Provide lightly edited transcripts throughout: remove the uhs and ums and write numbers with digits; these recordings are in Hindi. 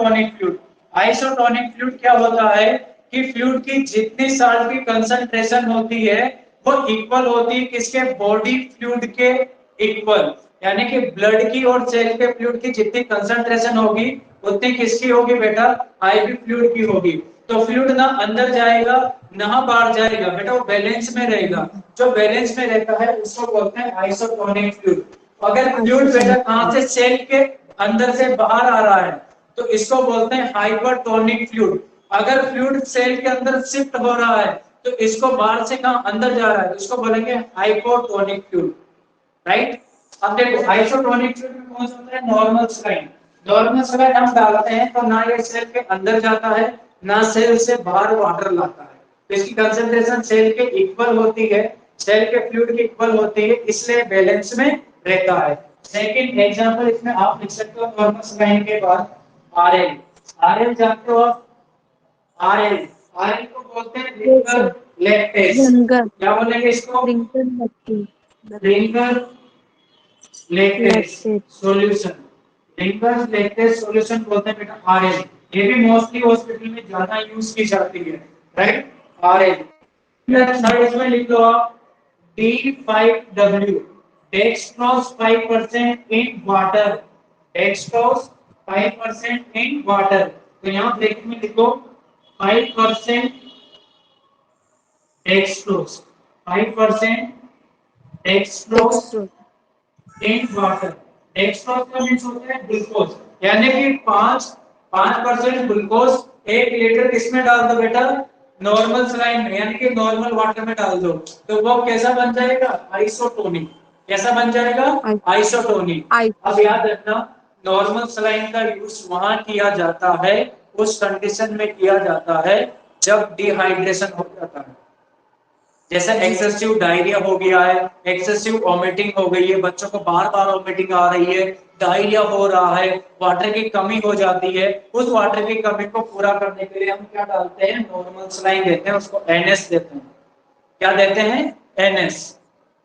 Isotonic fluid. आइसोटोनिक फ्लूइड क्या होता है कि फ्लूइड की जितनी साल्ट की कंसंट्रेशन होती है वो इक्वल होती है किसके, बॉडी फ्लूइड के इक्वल, यानी कि ब्लड की और सेल के फ्लूइड की जितनी कंसंट्रेशन होगी उतनी किसकी होगी बेटा, आईवी फ्लूइड की होगी। तो फ्लूइड ना अंदर जाएगा ना बाहर जाएगा बेटा, वो बैलेंस में रहेगा। जो बैलेंस में रहता है उसको बोलते हैं आइसोटोनिक फ्लूइड। अगर फ्लूइड बेटा कहां से, सेल के अंदर से बाहर आ रहा है तो इसको बोलते हैं हाइपरटोनिक फ्लूइड। अगर फ्लूइड सेल के अंदर शिफ्ट हो रहा है तो इसको बाहर से कहां, अंदर जा रहा है तो इसको बोलेंगे हाइपोटोनिक फ्लूइड, राइट। अब देखो आइसोटोनिक फ्लूइड में कौन सा होता है, नॉर्मल सलाइन। नॉर्मल सलाइन हम डालते हैं तो ना ये सेल के अंदर जाता है ना सेल से बाहर वाटर लाता है, तो इसकी कंसंट्रेशन सेल के इक्वल होती है, सेल के फ्लूइड की इक्वल होती है, इसलिए बैलेंस में रहता है। सेकंड एग्जांपल इसमें आप लिख सकते हो नॉर्मल सलाइन के बाद आरएल। आरएल जानते हो आप, आरएल, आरएल को बोलते हैं रिंगर लैक्टेस। क्या बोलेंगे इसको, Ringer lactate solution. Ringer lactate solution बोलते हैं बेटा आरएल। ये भी मोस्टली हॉस्पिटल में ज्यादा यूज की जाती है, राइट, आरएल। थर्ड इसमें लिख लो आप D5W, dextrose 5% in water, dextrose 5% in water. तो यहाँ ब्रैकेट में लिखो 5% dextrose, 5% dextrose in water. Dextrose का मीन्स होता है ग्लूकोज, यानी कि 5% ग्लूकोज 1 लीटर किसमें डाल दो बेटा, नॉर्मल सलाइन में, यानी कि नॉर्मल वाटर में डाल दो, तो वो कैसा बन जाएगा, आइसोटोनिक। कैसा बन जाएगा, आइसोटोनिक। अब याद रखना नॉर्मल सलाइन का यूज वहां किया जाता है, उस कंडीशन में किया जाता है जब डिहाइड्रेशन हो जाता है, जैसे एक्सेसिव डायरिया हो गया है, एक्सेसिव वॉमिटिंग हो गई है, बच्चों को बार बार वॉमिटिंग आ रही है, डायरिया हो रहा है, वाटर की कमी हो जाती है, उस वाटर की कमी को पूरा करने के लिए हम क्या डालते हैं, नॉर्मल सलाइन देते हैं, उसको एनएस देते हैं। क्या देते हैं, एनएस।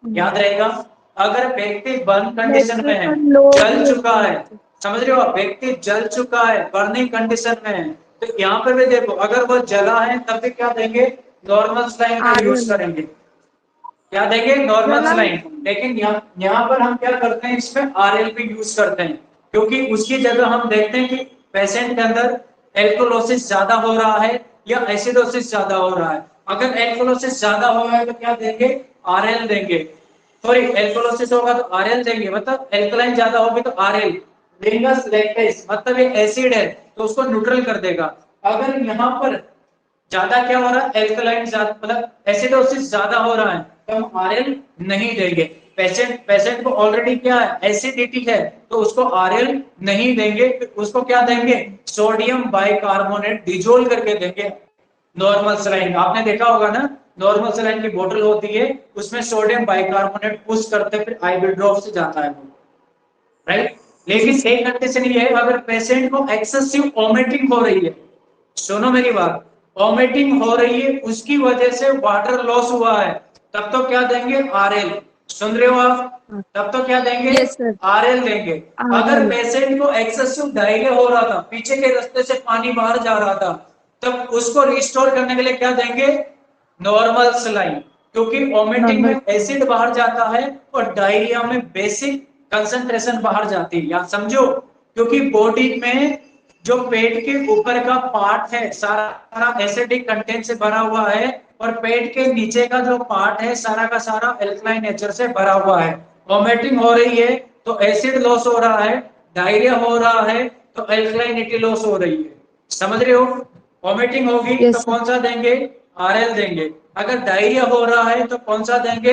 याद रहेगा। अगर व्यक्ति बर्न कंडीशन में है, जल चुका है, समझ रहे हो आप, व्यक्ति जल चुका है, बर्निंग कंडीशन में है, तो यहाँ पर भी देखो अगर वो जला है तब भी क्या देंगे, नॉर्मल सलाइन का यूज करेंगे। क्या देंगे, नॉर्मल सलाइन। लेकिन यहाँ पर हम क्या करते हैं, इसमें आरएल भी यूज करते हैं, क्योंकि उसकी जगह हम देखते हैं कि पेशेंट के अंदर एल्कोलोसिस ज्यादा हो रहा है या एसिडोसिस ज्यादा हो रहा है। अगर एल्कोलोसिस ज्यादा हो रहा है तो क्या देंगे, आरएल देंगे। सॉरी, एल्कोलोसिस होगा तो आरएल देंगे, मतलब एल्कलाइन ज्यादा होगी तो आरएल। रिंगस लैक्टेस मतलब ये एसिड है तो उसको न्यूट्रल कर देगा। अगर यहाँ पर ज्यादा क्या हो रहा है, एल्कलाइन ज्यादा, मतलब एसिडोसिस ज्यादा हो रहा है तो हम आरएल नहीं देंगे। पेशेंट को ऑलरेडी क्या है, एसिडिटी है, तो उसको आरएल नहीं देंगे, उसको क्या देंगे, सोडियम बाइकार्बोनेट डिजोल्व करके देंगे। नॉर्मल सलाइन आपने देखा होगा ना, नॉर्मल सलाइन की बोतल होती है, उसमें सोडियम बाइकार्बोनेट पुश करते फिर आईवी ड्रॉप से जाता है, राइट। लेकिन एक कंडीशन ये है, अगर पेशेंट को एक्सेसिव वॉमिटिंग हो रही है, सुनो मेरी बात, वॉमिटिंग हो रही है, उसकी वजह से वाटर लॉस हुआ है, तब तो क्या देंगे, आरएल। सुन रहे हो आप, तब तो क्या देंगे, आरएल देंगे। अगर पेशेंट को एक्सेसिव डायरिया हो रहा था, पीछे के रास्ते से पानी बाहर जा रहा था, तब उसको रिस्टोर करने के लिए क्या देंगे, नॉर्मल सलाइन, क्योंकि वॉमिटिंग में एसिड बाहर जाता है और डायरिया में बेसिक कंसंट्रेशन बाहर जाती है, याद समझो। क्योंकि बॉडी में जो पेट के ऊपर का पार्ट है सारा एसिडिक कंटेंट से भरा हुआ है, और पेट के नीचे का जो पार्ट है सारा का सारा एल्कलाइन नेचर से भरा हुआ है। वॉमिटिंग हो रही है तो एसिड लॉस हो रहा है, डायरिया हो रहा है तो एल्कलाइनिटी लॉस हो रही है, समझ रहे हो। वॉमिटिंग होगी तो कौन सा देंगे, आरएल देंगे। अगर डायरिया हो रहा है तो कौन सा देंगे,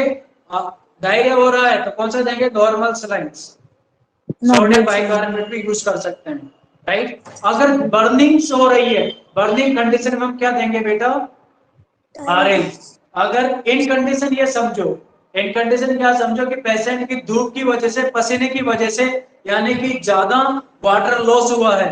डायरिया हो रहा है तो कौन सा देंगे, नॉर्मल सलाइंस, सोडियम बाइकार्बोनेट भी यूज कर सकते हैं, राइट। अगर बर्निंग हो रही है, बर्निंग कंडीशन में हम क्या देंगे बेटा, आरएल। अगर इन कंडीशन ये समझो, इन कंडीशन क्या समझो कि पेशेंट की धूप की वजह से, पसीने की वजह से, यानी कि ज्यादा वाटर लॉस हुआ है,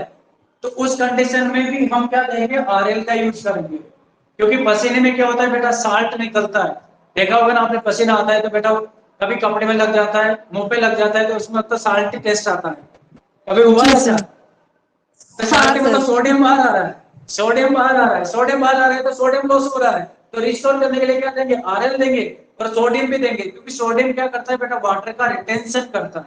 तो उस कंडीशन में भी हम क्या देंगे, आरएल का यूज करेंगे। क्योंकि पसीने में क्या होता है बेटा, साल्ट निकलता है, देखा होगा ना आपने, पसीना आता है तो बेटा कभी कपड़े में लग जाता है, मुंह पे लग जाता है, तो उसमें तो साल्ट टेस्ट आता है, कभी हुआ ऐसा, तो साल्ट हाँ, मतलब सर। सोडियम बाहर आ रहा है, सोडियम बाहर आ रहा है, सोडियम बाहर आ रहा है तो सोडियम लॉस हो रहा है, तो रिस्टोर करने के लिए क्या देंगे, आरएल देंगे और सोडियम भी देंगे, क्योंकि सोडियम क्या करता है बेटा, वाटर का रिटेंशन करता है।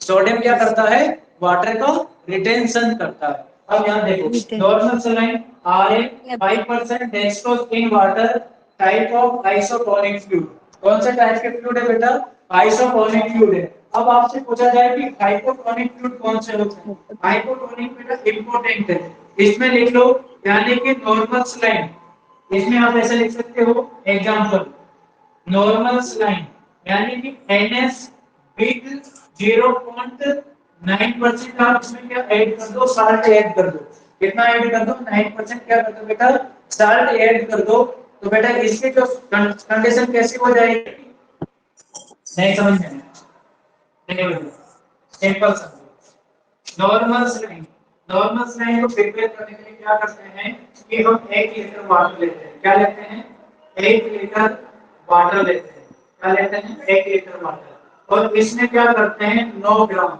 सोडियम क्या करता है, वाटर का रिटेंशन करता है। अब यहाँ देखो, written. Normal saline RL 5% dextrose in water, type of isotonic fluid. कौन सा टाइप के फ्लूइड है बेटा, आइसोटोनिक फ्लूइड है। अब आपसे पूछा जाए कि हाइपोटोनिक फ्लूइड कौन से होते हैं, हाइपोटोनिक बेटा इंपॉर्टेंट है, इसमें लिख लो, यानी कि नॉर्मल सलाइन, इसमें आप ऐसे लिख सकते हो, एग्जांपल नॉर्मल सलाइन यानी कि NS विद 0.9% आप इसमें क्या ऐड कर दो, साल्ट ऐड कर दो, कितना ऐड कर दो, 9% क्या कर दो बेटा, साल्ट ऐड कर दो। तो बेटा इसकी जो कंडीशन कैसी हो जाएगी, नहीं समझ में नहीं हो, सिंपल समझो। नॉर्मल स्लाइन को प्रिपेयर करने के लिए क्या करते हैं कि हम 1 लीटर वाटर लेते हैं, क्या लेते हैं, 1 लीटर वाटर लेते हैं, क्या लेते हैं, 1 लीटर वाटर, और इसमें क्या करते हैं, 9 ग्राम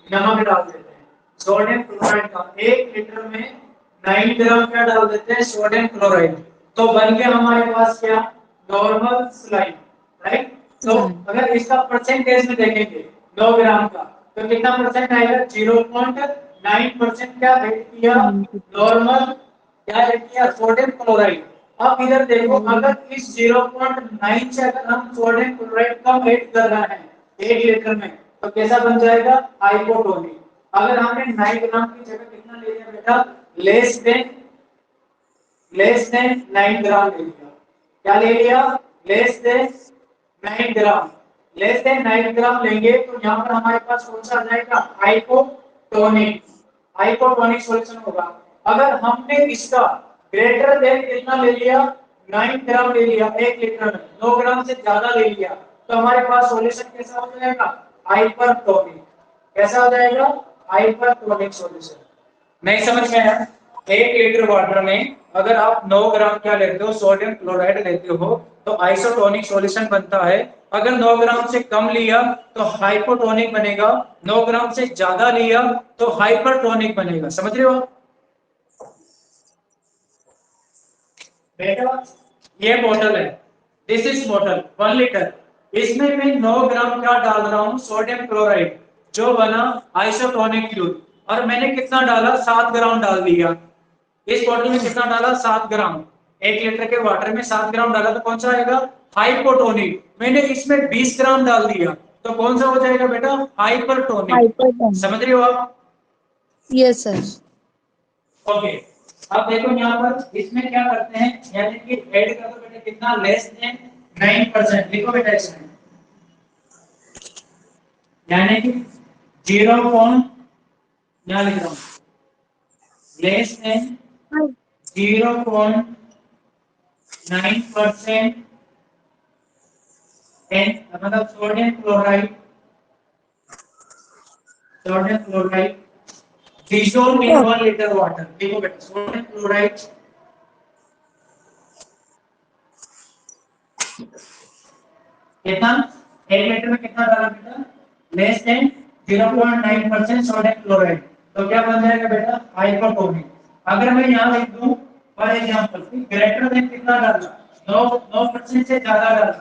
नमक डाल देते हैं, सोडियम क्लोराइड का 1 लीटर में 9 ग्राम क्या डाल देते हैं, सोडियम क्लोराइड। तो बन गया हमारे पास क्या, नॉर्मल स्लाइन, राइट। तो अगर इसका परसेंटेज में देखेंगे 9 ग्राम का, तो कितना परसेंट आएगा, 0.9% क्या ऐड किया, नॉर्मल क्या ऐड किया, सोडियम क्लोराइड। अब इधर देखो, अगर इस 0.9 से अगर हम सोडियम क्लोराइड कम ऐड कर रहे हैं 1 लीटर में, तो कैसा बन जाएगा, हाइपोटोनिक। अगर हमने 9 ग्राम की जगह कितना ले लिया बेटा, लेस देन 9 ग्राम ले लिया, क्या ले लिया, लेस देन 9 ग्राम, लेस देन 9 ग्राम लेंगे तो यहाँ पर हमारे पास कौन सा आ जाएगा, हाइपोटोनिक, हाइपोटोनिक सॉल्यूशन होगा। अगर हमने इसका ग्रेटर देन कितना ले लिया, 9 ग्राम ले लिया 1 लीटर में, 9 ग्राम से ज्यादा ले लिया, तो हमारे पास सॉल्यूशन कैसा हो जाएगा, हाइपरटोनिक। कैसा हो जाएगा, हाइपरटोनिक सॉल्यूशन। नहीं समझ में आया, 1 लीटर वाटर में अगर आप 9 ग्राम क्या लेते हो, सोडियम क्लोराइड लेते हो, तो आइसोटोनिक सॉल्यूशन बनता है। अगर 9 ग्राम से कम लिया तो हाइपोटोनिक बनेगा, 9 ग्राम से ज्यादा लिया तो हाइपरटोनिक बनेगा। समझ रहे हो आप बेटा, ये बोतल है, दिस इज बोतल 1 लीटर, इसमें मैं 9 ग्राम क्या डाल रहा हूं, सोडियम क्लोराइड, जो बना आइसोटोनिक फ्लूइड, और मैंने कितना डाला, 7 ग्राम डाल दिया। इस बोतल में कितना डाला, 7 ग्राम, 1 लीटर के वाटर में 7 ग्राम डाला तो कौन सा आएगा, हाइपोटोनिक। मैंने इसमें 20 ग्राम डाल दिया तो कौन सा हो जाएगा बेटा, हाइपरटोनिक। हाइपरटोनिक। समझ रहे हो आप, यस सर। ओके। अब देखो यहाँ पर इसमें क्या करते हैं, यानी कि ऐड कर दो बेटा, कितना, लेस देन 9%, लिखो बेटा इसमें, यानी कि 0 पॉइंट, यहाँ लिख रहा हूँ, लेस देन 0.9% मतलब sodium chloride, sodium chloride dissolved in 1 liter water। देखो बेटा, सोडियम क्लोराइड कितना, 1 लीटर में कितना डाला बेटा, लेस देन 0.9% सोडियम क्लोराइड, तो क्या बन जाएगा बेटा, हाइपोटोनिक। अगर मैं यहाँ लिख दूं फॉर एग्जांपल ग्रेटर देन कितना डाला, 9% से ज्यादा डाला,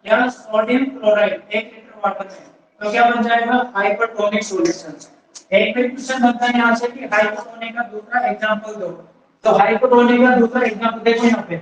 क्या, सोडियम क्लोराइड 1 लीटर वाटर में, तो क्या बन जाएगा, हाइपोटोनिक सॉल्यूशन। एक भी क्वेश्चन बनता है यहाँ से कि हाइपोटोनिक का दूसरा एग्जांपल दो, तो हाइपोटोनिक का दूसरा एग्जांपल देखो यहाँ पे,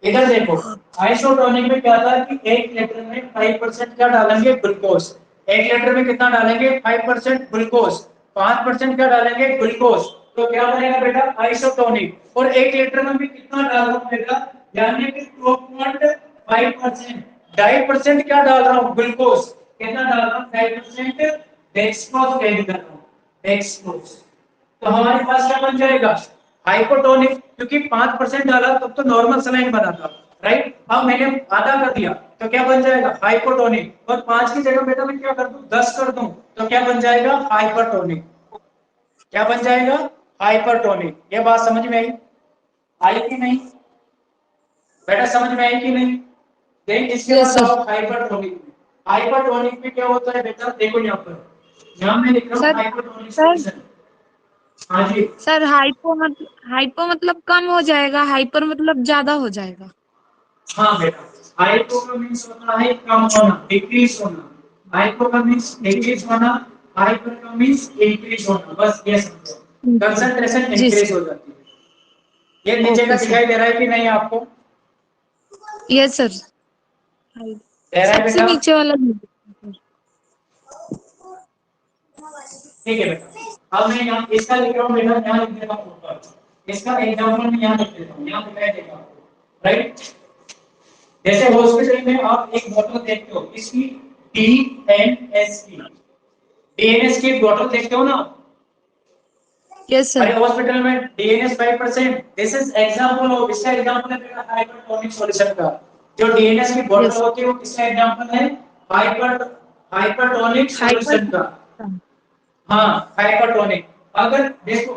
इधर देखो, आइसोटोनिक में क्या था कि 1 लीटर में 5% क्या डालेंगे, ग्लूकोज, 1 लीटर में कितना डालेंगे, 5% ग्लूकोज, 5% क्या डालेंगे, ग्लूकोज, तो क्या बनेगा बेटा, आइसोटोनिक। और 1 लीटर में भी कितना डाल रहा हूं बेटा, यानी कि 2.5%, 2.5% क्या डाल रहा हूं, ग्लूकोज, कितना डाल रहा हूं, 2.5% डेक्सट्रोज ऐड कर रहा हूं, डेक्सट्रोज। तो हमारे पास क्या बन जाएगा, हाइपोटोनिक, क्योंकि 5% डाला तब तो नॉर्मल सलाइन बना था, राइट। अब मैंने आधा कर दिया तो क्या बन जाएगा, हाइपोटोनिक, और 5 की जगह बेटा मैं क्या कर दूं, 10 कर दूं, तो क्या बन जाएगा, हाइपरटोनिक। क्या बन जाएगा, हाइपरटोनिक। ये बात समझ में आई कि नहीं बेटा, समझ में आई कि नहीं। देन इसके यस बाद सर। आओ हाइपरटोनिक में। हाइपरटोनिक में क्या होता है बेटा, देखो यहाँ पर, यहाँ मैं लिख रहा हूँ सर हाइपरटोनिक सर सॉल्यूशन। हाँ जी। सर हाइपो मतलब कम हो जाएगा, हाइपर मतलब ज्यादा हो जाएगा। हाँ बेटा, हाइपो का मीन्स होता है कम होना, डिक्रीज होना। हाइपो का मीन्स जी डिक्रीज होना, हाइपर का मीन्स इंक्रीज होना। बस ये समझो, कंसंट्रेशन जी इंक्रीज सर। हो जाती है। ये नीचे का ओके सर। दिखाई दे रहा है कि नहीं आपको? Yes sir. दे रहा है सबसे बेटा? नीचे वाला नहीं। ठीक है बेटा, अब मैं यहाँ इसका लिख रहा हूँ बेटा, यहाँ लिख देता हूँ ऊपर। इसका एग्जाम्पल मैं यहाँ लिख देता हूँ, यहाँ दिखाई देगा आपको, राइट? जैसे हॉस्पिटल में आप एक बोतल देखते हो, इसकी डीएनएस की, डीएनएस की बोतल देखते हो ना? यस अरे सर। हॉस्पिटल में DNS 5%, this is example of, इसका एग्जांपल है बेटा हाइपरटोनिक सॉल्यूशन का। जो डीएनएस की बोतल यस। होती है वो किसका एग्जांपल है? Hyper hypertonic hyper. सॉल्यूशन का। हाँ, हाइपरटोनिक। अगर देखो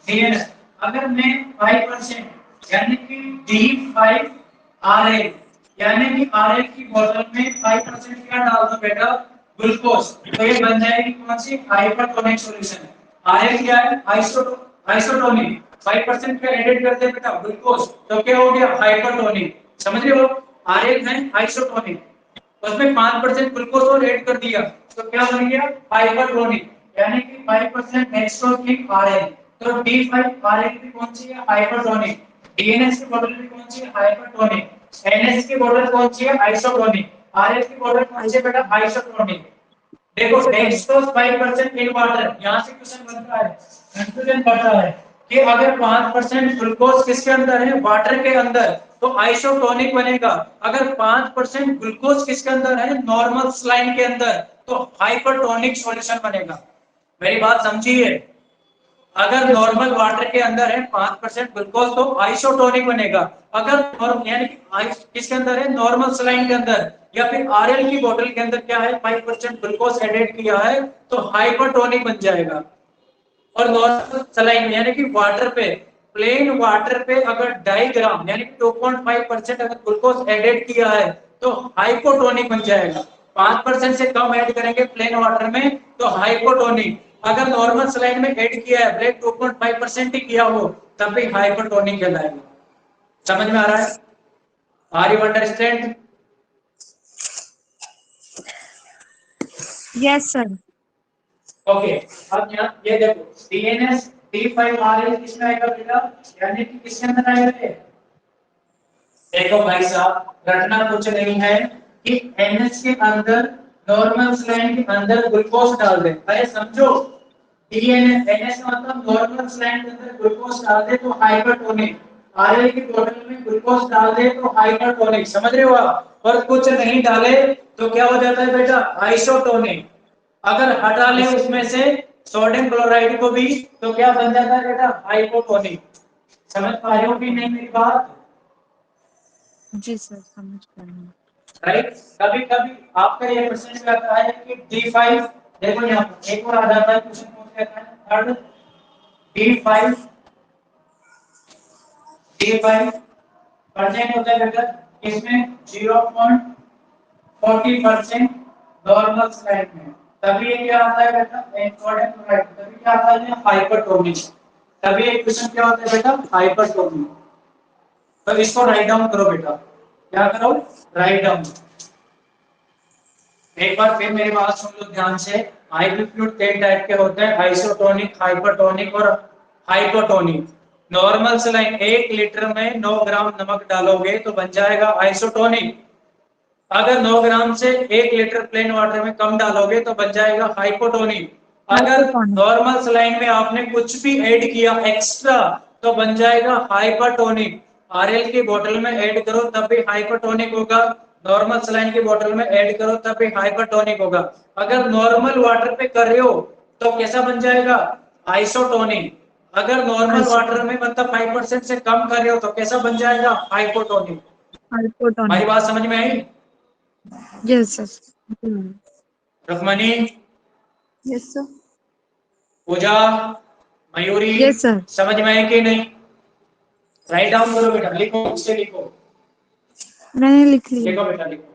डीएनएस, अगर मैं 5% यानी कि D5RL, यानी कि आरएल की बोतल में 5% क्या डाल दो बेटा? ग्लूकोज। तो ये बन जाएगी कौन सी? Hypertonic solution. आरएल क्या है? आइसोटोनिक। 5% का एडेड कर दे बेटा ग्लूकोज, तो क्या हो गया? हाइपरटोनिक। समझ रहे हो? आरएल है आइसोटोनिक, उसमें 5% ग्लूकोज और ऐड कर दिया, तो क्या बन गया? हाइपरटोनिक। यानी कि 5% एक्सोटिक आरएल। तो D5RL भी कौन सी है? हाइपरटोनिक। डीएनएस की मॉडल भी कौन सी है? हाइपरटोनिक। एनएस की मॉडल कौन सी है? आइसोटोनिक। आरएल की मॉडल कौन सी है बेटा? आइसोटोनिक। देखो आइसोटोनिक। डेक्सट्रोज 5% इन वाटर, यहां से क्वेश्चन बनता है, कंफ्यूजन बढ़ता है कि अगर 5% ग्लूकोज किसके अंदर है? वाटर के अंदर, तो आइसोटोनिक बनेगा। अगर 5% ग्लूकोज किसके अंदर है? नॉर्मल सलाइन के अंदर, तो हाइपरटोनिक सॉल्यूशन बनेगा। मेरी बात समझिए, अगर यस सर। नॉर्मल वाटर के अंदर है 5% ग्लूकोज, तो आइसोटोनिक बनेगा। अगर यानी कि किसके अंदर है? नॉर्मल सलाइन के अंदर, या फिर आरएल की बोतल के अंदर क्या है? 5% ग्लूकोज एडेड किया है, तो हाइपरटोनिक बन जाएगा। और नॉर्मल सलाइन यानी कि वाटर पे, प्लेन वाटर पे अगर 2.5 ग्राम यानी कि 2.5% अगर ग्लूकोज एडेड किया है, तो हाइपोटोनिक बन जाएगा। 5% से कम ऐड करेंगे प्लेन वाटर में, तो हाइपोटोनिक। अगर नॉर्मल सलाइन में ऐड किया है, ब्लैक 2.5% ही किया हो, तब भी हाइपोटोनिक कहलाएगा। समझ में आ रहा है? Are you understand? Yes sir. Okay. अब यहाँ ये देखो, डीएनएस D5RL किसमें आएगा बेटा? यानी कि किसके अंदर आएगा? देखो भाई साहब, रटना कुछ नहीं है कि NH के अंदर, नॉर्मल स्लैंग के अंदर ग्लूकोज डाल दे। अरे समझो, डीएनएस NH का मतलब नॉर्मल स्लैंग के अंदर ग्लूकोज डाल दे तो हाइपरटोनिक। आरएल की बोतल में ग्लूकोज डाल दे तो हाइपरटोनिक। समझ रहे हो आप? और कुछ नहीं डाले तो क्या हो जाता है बेटा? आइसोटोनिक। अगर हटा ले उसमें से सोडियम क्लोराइड को भी, तो क्या बन जाता है बेटा? हाइपोटोनिक। समझ पा रहे हो कि नहीं मेरी बात? जी सर, समझ पा रहे हैं। राइट? कभी कभी आपका ये क्वेश्चन भी आता है कि D5, देखो यहाँ पर एक और आ जाता है क्वेश्चन, कौन कहता है? थर्ड D5, D5 परसेंट होता है बेटा इसमें 0.40% नॉर्मल स्लाइड में, तभी ये क्या आता है बेटा? Sodium chloride. तभी क्या आता है? हाइपरटोनिक। तभी एक क्वेश्चन क्या होता है बेटा? हाइपरटोनिक। तो इसको राइट डाउन करो बेटा। क्या करो? Write down. एक बार फिर मेरी बात सुन लो ध्यान से। आईवी फ्लूइड तीन टाइप के होते हैं, आइसोटोनिक, हाइपरटोनिक और हाइपोटोनिक। नॉर्मल सलाइन 1 लीटर में 9 ग्राम नमक डालोगे तो बन जाएगा आइसोटोनिक। अगर 9 ग्राम से 1 लीटर प्लेन वाटर में कम डालोगे तो बन जाएगा हाइपोटोनिक। अगर हाइपोटोनिक। नॉर्मल सलाइन में आपने कुछ भी ऐड किया एक्स्ट्रा, तो बन जाएगा हाइपरटोनिक। आरएल की बोतल में ऐड करो तब भी हाइपरटोनिक होगा, नॉर्मल सलाइन की बोतल में ऐड करो तब भी हाइपरटोनिक होगा। अगर नॉर्मल वाटर पे कर रहे हो तो कैसा बन जाएगा? आइसोटोनिक। अगर नॉर्मल वाटर में आइसोटोनिक। मतलब 5% से कम कर रहे हो तो कैसा बन जाएगा? हाइपोटोनिक। हमारी हाइपोटोनिक। बात समझ में आई? Yes sir. Rukmani, yes sir. Pooja, Mayuri, yes sir. समझ में आई कि नहीं? राइट डाउन करो बेटा, लिखो, उससे लिखो। मैंने लिख लिया। लिखो बेटा लिखो।